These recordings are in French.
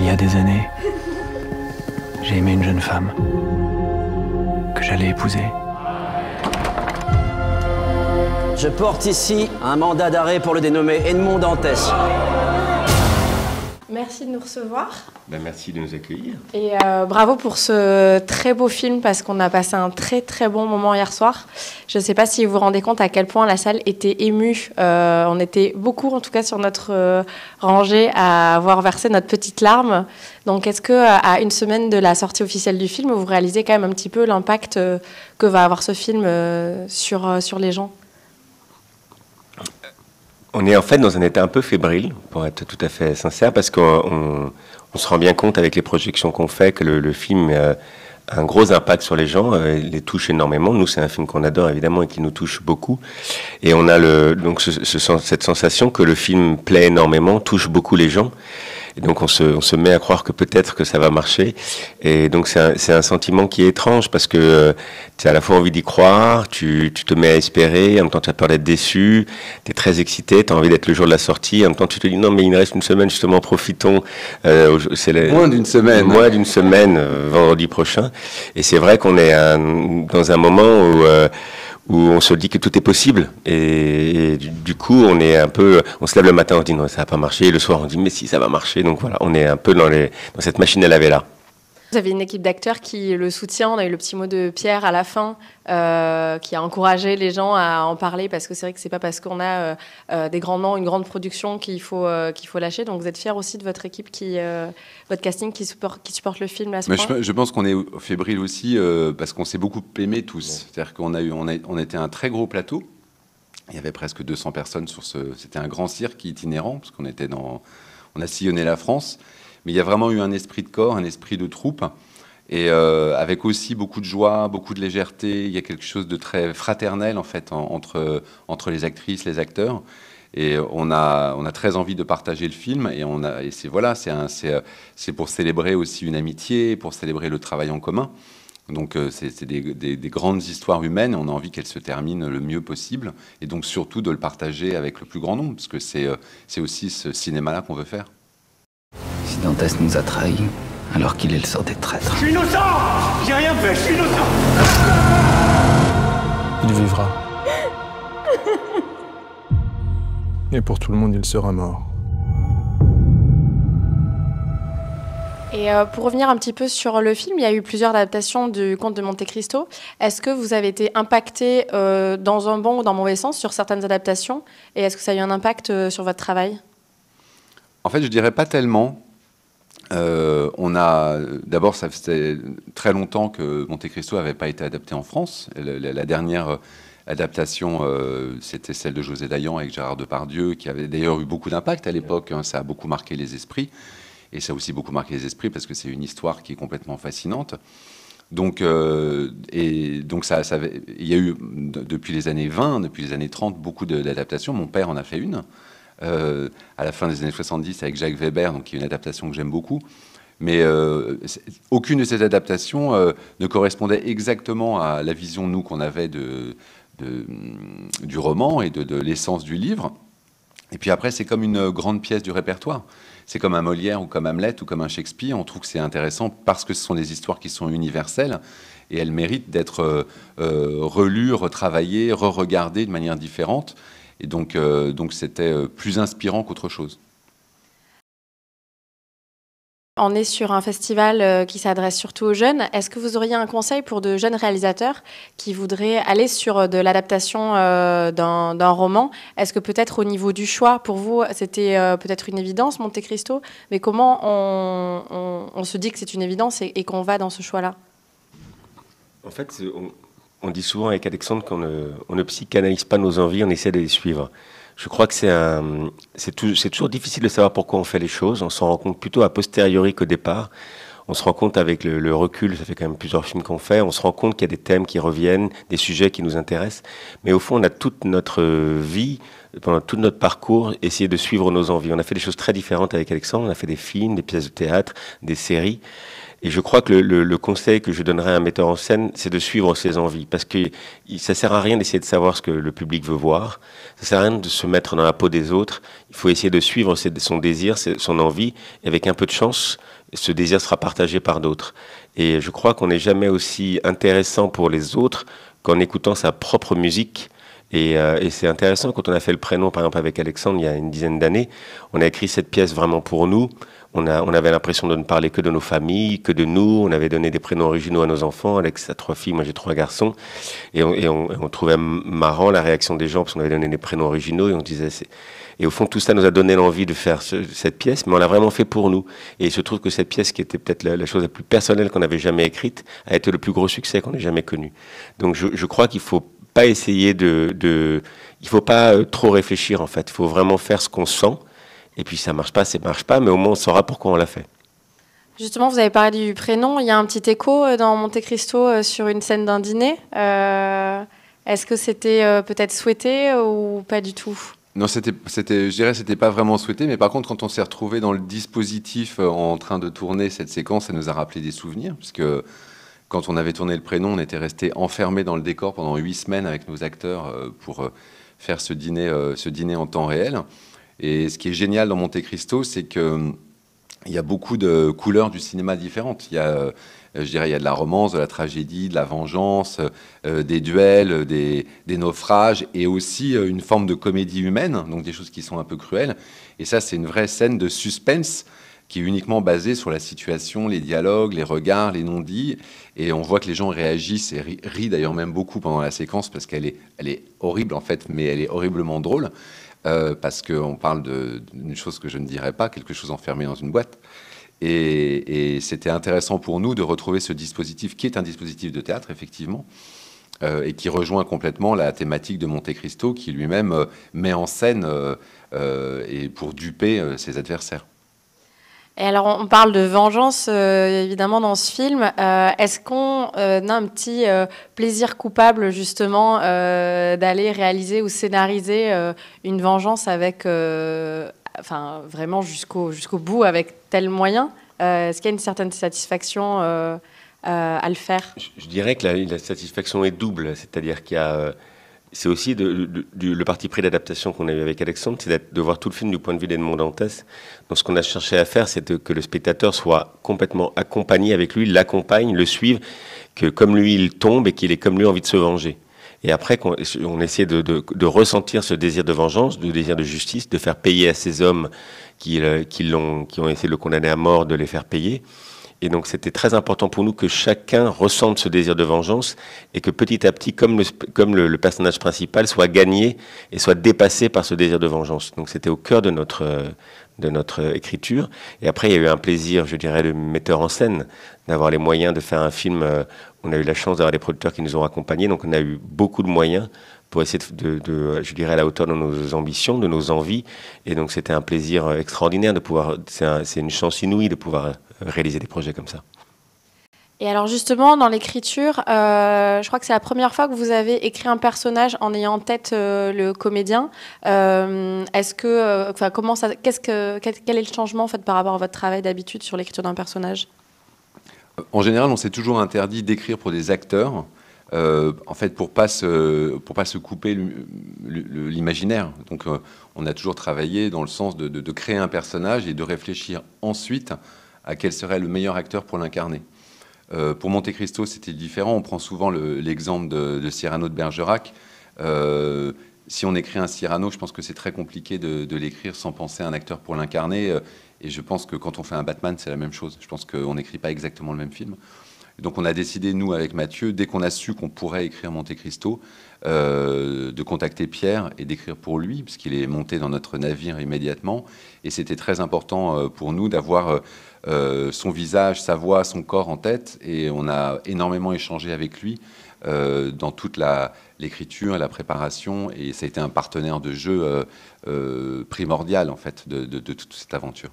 y a des années, j'ai aimé une jeune femme que j'allais épouser. Je porte ici un mandat d'arrêt pour le dénommé Edmond Dantès. Merci de nous recevoir. Ben, merci de nous accueillir. Et bravo pour ce très beau film parce qu'on a passé un très très bon moment hier soir. Je ne sais pas si vous vous rendez compte à quel point la salle était émue. On était beaucoup en tout cas sur notre rangée à avoir versé notre petite larme. Donc est-ce que à une semaine de la sortie officielle du film, vous réalisez quand même un petit peu l'impact que va avoir ce film sur les gens ? On est en fait dans un état un peu fébrile, pour être tout à fait sincère, parce qu'on se rend bien compte avec les projections qu'on fait que le film a un gros impact sur les gens, il les touche énormément. Nous, c'est un film qu'on adore évidemment et qui nous touche beaucoup. Et on a donc cette sensation que le film plaît énormément, touche beaucoup les gens. Et donc on se met à croire que peut-être que ça va marcher. Et donc c'est un sentiment qui est étrange parce que tu as à la fois envie d'y croire, tu te mets à espérer, en même temps tu as peur d'être déçu, tu es très excité, tu as envie d'être le jour de la sortie, en même temps tu te dis non mais il nous reste une semaine justement, profitons. Moins d'une semaine. Moins d'une semaine, vendredi prochain. Et c'est vrai qu'on est dans un moment où on se dit que tout est possible. Et du coup, on se lève le matin, on se dit non, ça va pas marcher. Et le soir, on dit mais si, ça va marcher. Donc voilà, on est un peu dans cette machine à laver là. Vous avez une équipe d'acteurs qui le soutient. On a eu le petit mot de Pierre à la fin, qui a encouragé les gens à en parler, parce que c'est vrai que c'est pas parce qu'on a des grands noms, une grande production qu'il faut lâcher. Donc vous êtes fiers aussi de votre équipe, votre casting qui supporte le film à ce point. Je pense qu'on est fébrile aussi parce qu'on s'est beaucoup aimé tous. Ouais. C'est-à-dire qu'on était un très gros plateau. Il y avait presque 200 personnes sur C'était un grand cirque itinérant parce qu'on on a sillonné la France. Mais il y a vraiment eu un esprit de corps, un esprit de troupe, et avec aussi beaucoup de joie, beaucoup de légèreté. Il y a quelque chose de très fraternel en fait entre les actrices, les acteurs, et on a très envie de partager le film. Et c'est pour célébrer aussi une amitié, pour célébrer le travail en commun. Donc c'est des grandes histoires humaines. On a envie qu'elles se terminent le mieux possible, et donc surtout de le partager avec le plus grand nombre, parce que c'est aussi ce cinéma-là qu'on veut faire. Si Dantès nous a trahis, alors qu'il est le sort des traîtres. Je suis innocent! J'ai rien fait, je suis innocent! Il vivra. Et pour tout le monde, il sera mort. Et pour revenir un petit peu sur le film, il y a eu plusieurs adaptations du Comte de Monte-Cristo. Est-ce que vous avez été impacté dans un bon ou dans un mauvais sens sur certaines adaptations? Et est-ce que ça a eu un impact sur votre travail? En fait, je dirais pas tellement. D'abord, ça faisait très longtemps que Monte-Cristo n'avait pas été adapté en France. La dernière adaptation, c'était celle de José Dayan avec Gérard Depardieu, qui avait d'ailleurs eu beaucoup d'impact à l'époque. Hein, ça a beaucoup marqué les esprits. Et ça a aussi beaucoup marqué les esprits parce que c'est une histoire qui est complètement fascinante. Donc, il y a eu, depuis les années 20, depuis les années 30, beaucoup d'adaptations. Mon père en a fait une. À la fin des années 70 avec Jacques Weber, donc qui est une adaptation que j'aime beaucoup. Mais aucune de ces adaptations ne correspondait exactement à la vision, nous, qu'on avait du roman et de l'essence du livre. Et puis après, c'est comme une grande pièce du répertoire. C'est comme un Molière ou comme Hamlet ou comme un Shakespeare. On trouve que c'est intéressant parce que ce sont des histoires qui sont universelles et elles méritent d'être relues, retravaillées, re-regardées de manière différente. Et donc c'était plus inspirant qu'autre chose. On est sur un festival qui s'adresse surtout aux jeunes. Est-ce que vous auriez un conseil pour de jeunes réalisateurs qui voudraient aller sur de l'adaptation d'un roman? Est-ce que peut-être au niveau du choix, pour vous, c'était peut-être une évidence, Monte-Cristo? Mais comment on se dit que c'est une évidence et qu'on va dans ce choix-là? En fait, on dit souvent avec Alexandre qu'on ne psychanalyse pas nos envies, on essaie de les suivre. Je crois que c'est toujours difficile de savoir pourquoi on fait les choses. On s'en rend compte plutôt a posteriori qu'au départ. On se rend compte avec le recul, ça fait quand même plusieurs films qu'on fait, on se rend compte qu'il y a des thèmes qui reviennent, des sujets qui nous intéressent. Mais au fond, on a toute notre vie, pendant tout notre parcours, essayé de suivre nos envies. On a fait des choses très différentes avec Alexandre. On a fait des films, des pièces de théâtre, des séries. Et je crois que le conseil que je donnerais à un metteur en scène, c'est de suivre ses envies. Parce que ça sert à rien d'essayer de savoir ce que le public veut voir. Ça sert à rien de se mettre dans la peau des autres. Il faut essayer de suivre son désir, son envie. Et avec un peu de chance, ce désir sera partagé par d'autres. Et je crois qu'on n'est jamais aussi intéressant pour les autres qu'en écoutant sa propre musique. Et c'est intéressant, quand on a fait le prénom, par exemple, avec Alexandre, il y a une dizaine d'années, on a écrit cette pièce vraiment pour nous. On avait l'impression de ne parler que de nos familles, que de nous. On avait donné des prénoms originaux à nos enfants. Alex a 3 filles, moi j'ai 3 garçons. Et on trouvait marrant la réaction des gens, parce qu'on avait donné des prénoms originaux. Et on disait... Et au fond, tout ça nous a donné l'envie de faire cette pièce, mais on l'a vraiment fait pour nous. Et il se trouve que cette pièce, qui était peut-être la chose la plus personnelle qu'on avait jamais écrite, a été le plus gros succès qu'on ait jamais connu. Donc je crois qu'il faut pas essayer il faut pas trop réfléchir, en fait. Il faut vraiment faire ce qu'on sent. Et puis ça marche pas, mais au moins on saura pourquoi on l'a fait. Justement, vous avez parlé du prénom. Il y a un petit écho dans Monte Cristo sur une scène d'un dîner. Est-ce que c'était peut-être souhaité ou pas du tout ? Non, je dirais que c'était pas vraiment souhaité, mais par contre, quand on s'est retrouvé dans le dispositif en train de tourner cette séquence, ça nous a rappelé des souvenirs, puisque quand on avait tourné le prénom, on était resté enfermé dans le décor pendant 8 semaines avec nos acteurs pour faire ce dîner en temps réel. Et ce qui est génial dans Monte Cristo, c'est qu'il y a beaucoup de couleurs du cinéma différentes. Il y a, je dirais, il y a de la romance, de la tragédie, de la vengeance, des duels, des naufrages, et aussi une forme de comédie humaine, donc des choses qui sont un peu cruelles. Et ça, c'est une vraie scène de suspense qui est uniquement basée sur la situation, les dialogues, les regards, les non-dits. Et on voit que les gens réagissent et rient d'ailleurs même beaucoup pendant la séquence, parce qu'elle est horrible en fait, mais elle est horriblement drôle. Parce qu'on parle d'une chose que je ne dirais pas, quelque chose enfermé dans une boîte. Et c'était intéressant pour nous de retrouver ce dispositif, qui est un dispositif de théâtre, effectivement, et qui rejoint complètement la thématique de Monte Cristo, qui lui-même met en scène et pour duper ses adversaires. Et alors, on parle de vengeance, évidemment, dans ce film. Est-ce qu'on a un petit plaisir coupable, justement, d'aller réaliser ou scénariser une vengeance avec, vraiment jusqu'au bout, avec tel moyen ? Est-ce qu'il y a une certaine satisfaction à le faire ? Je dirais que la satisfaction est double, c'est-à-dire qu'il y a... C'est aussi le parti pris d'adaptation qu'on a eu avec Alexandre, c'est de voir tout le film du point de vue d'Edmond Dantès. Donc ce qu'on a cherché à faire, c'est que le spectateur soit complètement accompagné avec lui, l'accompagne, le suive, que comme lui il tombe et qu'il ait comme lui envie de se venger. Et après, on essaie de ressentir ce désir de vengeance, de désir de justice, de faire payer à ces hommes qui ont essayé de le condamner à mort, de les faire payer. Et donc c'était très important pour nous que chacun ressente ce désir de vengeance et que petit à petit, comme le personnage principal, soit gagné et soit dépassé par ce désir de vengeance. Donc c'était au cœur de notre écriture. Et après, il y a eu un plaisir, je dirais, de metteur en scène, d'avoir les moyens de faire un film. On a eu la chance d'avoir des producteurs qui nous ont accompagnés, donc on a eu beaucoup de moyens pour essayer je dirais, à la hauteur de nos ambitions, de nos envies. Et donc c'était un plaisir extraordinaire de pouvoir... C'est une chance inouïe de pouvoir réaliser des projets comme ça. Et alors justement, dans l'écriture, je crois que c'est la première fois que vous avez écrit un personnage en ayant en tête le comédien. Est-ce que, quel est le changement en fait par rapport à votre travail d'habitude sur l'écriture d'un personnage ? En général, on s'est toujours interdit d'écrire pour des acteurs, en fait, pour pas se couper l'imaginaire. Donc, on a toujours travaillé dans le sens de créer un personnage et de réfléchir ensuite à quel serait le meilleur acteur pour l'incarner. Pour Monte Cristo, c'était différent. On prend souvent l'exemple de Cyrano de Bergerac. Si on écrit un Cyrano, je pense que c'est très compliqué de l'écrire sans penser à un acteur pour l'incarner. Et je pense que quand on fait un Batman, c'est la même chose. Je pense qu'on n'écrit pas exactement le même film. Donc on a décidé, nous, avec Mathieu, dès qu'on a su qu'on pourrait écrire Monte Cristo, de contacter Pierre et d'écrire pour lui, puisqu'il est monté dans notre navire immédiatement. Et c'était très important pour nous d'avoir son visage, sa voix, son corps en tête. Et on a énormément échangé avec lui dans toute l'écriture et la préparation. Et ça a été un partenaire de jeu primordial, en fait, de toute cette aventure.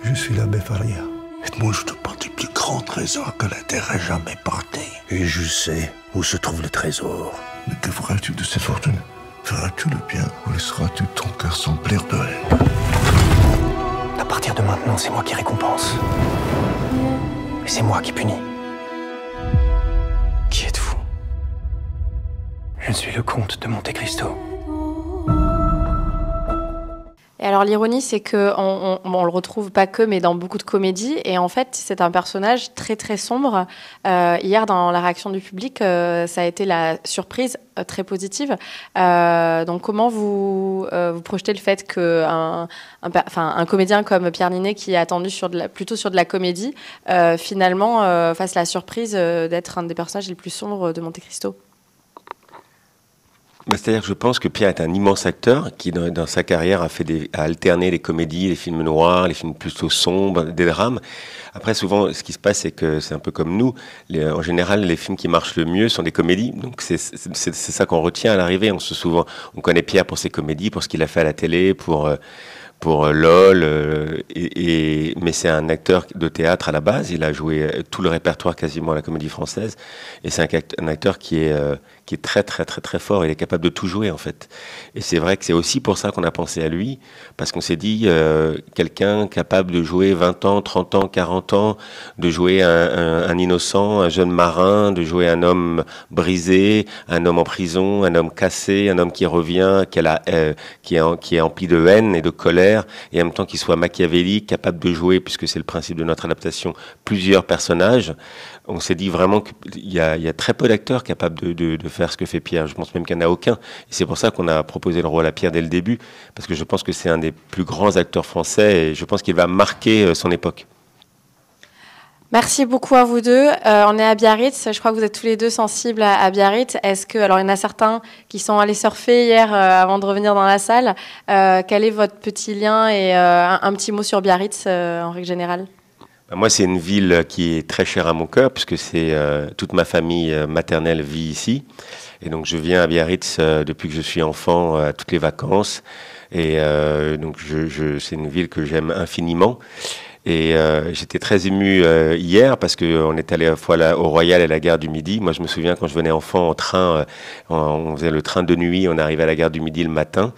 Je suis l'abbé Faria. Et moi, je te porte le plus grand trésor que la terre ait jamais porté. Et je sais où se trouve le trésor. Mais que feras-tu de cette fortune? Feras-tu le bien ou laisseras-tu ton cœur s'emplir de haine? À partir de maintenant, c'est moi qui récompense. Et c'est moi qui punis. Qui êtes-vous? Je suis le comte de Monte Cristo. Et alors l'ironie, c'est qu'on le retrouve pas que, mais dans beaucoup de comédies. Et en fait, c'est un personnage très très sombre. Hier, dans la réaction du public, ça a été la surprise très positive. Donc comment vous projetez le fait qu'un comédien comme Pierre Ninet, qui est attendu plutôt sur de la comédie, finalement fasse la surprise d'être un des personnages les plus sombres de Monte Cristo? C'est-à-dire que je pense que Pierre est un immense acteur qui, dans sa carrière, a alterné les comédies, les films noirs, les films plutôt sombres, des drames. Après, souvent, ce qui se passe, c'est que c'est un peu comme nous. En général, les films qui marchent le mieux sont des comédies. Donc, c'est ça qu'on retient à l'arrivée. On connaît Pierre pour ses comédies, pour ce qu'il a fait à la télé, pour LOL, mais c'est un acteur de théâtre à la base. Il a joué tout le répertoire quasiment à la Comédie Française, et c'est un acteur qui est très très très très fort. Il est capable de tout jouer en fait. Et c'est vrai que c'est aussi pour ça qu'on a pensé à lui, parce qu'on s'est dit quelqu'un capable de jouer 20 ans, 30 ans, 40 ans, de jouer un innocent, un jeune marin, de jouer un homme brisé, un homme en prison, un homme cassé, un homme qui revient, qui est empli de haine et de colère, et en même temps qu'il soit machiavélique, capable de jouer, puisque c'est le principe de notre adaptation, plusieurs personnages. On s'est dit vraiment qu'il y a très peu d'acteurs capables de faire ce que fait Pierre. Je pense même qu'il n'y en a aucun. Et c'est pour ça qu'on a proposé le rôle à Pierre dès le début, parce que je pense que c'est un des plus grands acteurs français, et je pense qu'il va marquer son époque. Merci beaucoup à vous deux. On est à Biarritz. Je crois que vous êtes tous les deux sensibles à Biarritz. Alors, il y en a certains qui sont allés surfer hier avant de revenir dans la salle. Quel est votre petit lien et un petit mot sur Biarritz en règle générale? Moi, c'est une ville qui est très chère à mon cœur, puisque toute ma famille maternelle vit ici. Et donc, je viens à Biarritz depuis que je suis enfant, à toutes les vacances. Et donc, c'est une ville que j'aime infiniment. Et j'étais très ému hier parce qu'on est allé à la fois au Royal et à la gare du Midi. Moi, je me souviens quand je venais enfant en train, on faisait le train de nuit, on arrivait à la gare du Midi le matin,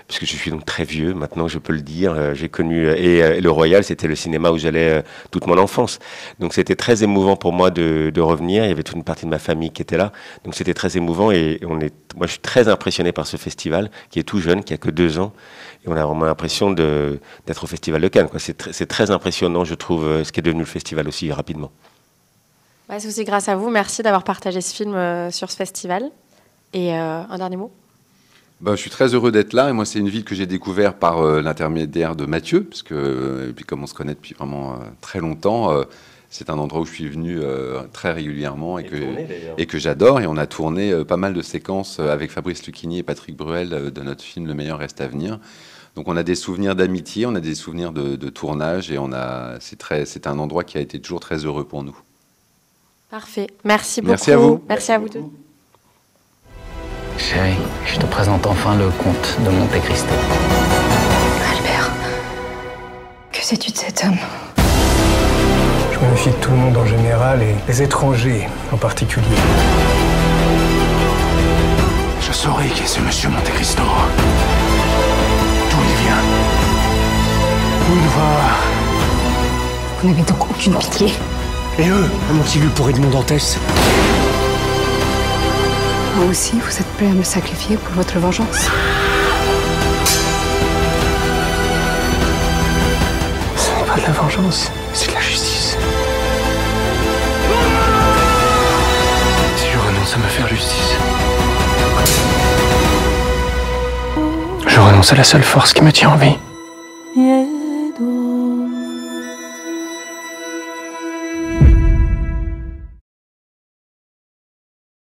puisque je suis donc très vieux, maintenant je peux le dire. J'ai connu, et le Royal, c'était le cinéma où j'allais toute mon enfance. Donc c'était très émouvant pour moi de revenir. Il y avait toute une partie de ma famille qui était là. Donc c'était très émouvant, et moi je suis très impressionné par ce festival qui est tout jeune, qui a que 2 ans. Et on a vraiment l'impression d'être au Festival de Cannes, quoi. C'est très impressionnant, je trouve, ce qui est devenu le festival aussi rapidement. Ouais, c'est aussi grâce à vous. Merci d'avoir partagé ce film sur ce festival. Et un dernier mot? Je suis très heureux d'être là. Et moi, c'est une ville que j'ai découvert par l'intermédiaire de Mathieu, parce que, et puis comme on se connaît depuis vraiment très longtemps, c'est un endroit où je suis venu très régulièrement et que j'adore. Et on a tourné pas mal de séquences avec Fabrice Lucchini et Patrick Bruel de notre film Le meilleur reste à venir. Donc on a des souvenirs d'amitié, on a des souvenirs de tournage, et c'est un endroit qui a été toujours très heureux pour nous. Parfait. Merci beaucoup. Merci à vous. Merci à vous deux. Chérie, je te présente enfin le comte de Monte Cristo. Albert, que sais-tu de cet homme? Je me méfie de tout le monde en général et des étrangers en particulier. Je saurai qui est ce monsieur Monte Cristo. D'où il vient. Où il va. Vous n'avez donc aucune pitié? Et eux, ont-ils eu pour Edmond Dantès? Moi aussi, vous êtes prêt à me sacrifier pour votre vengeance? Ce n'est pas de la vengeance, c'est de la justice. Si je renonce à me faire justice, je renonce à la seule force qui me tient en vie.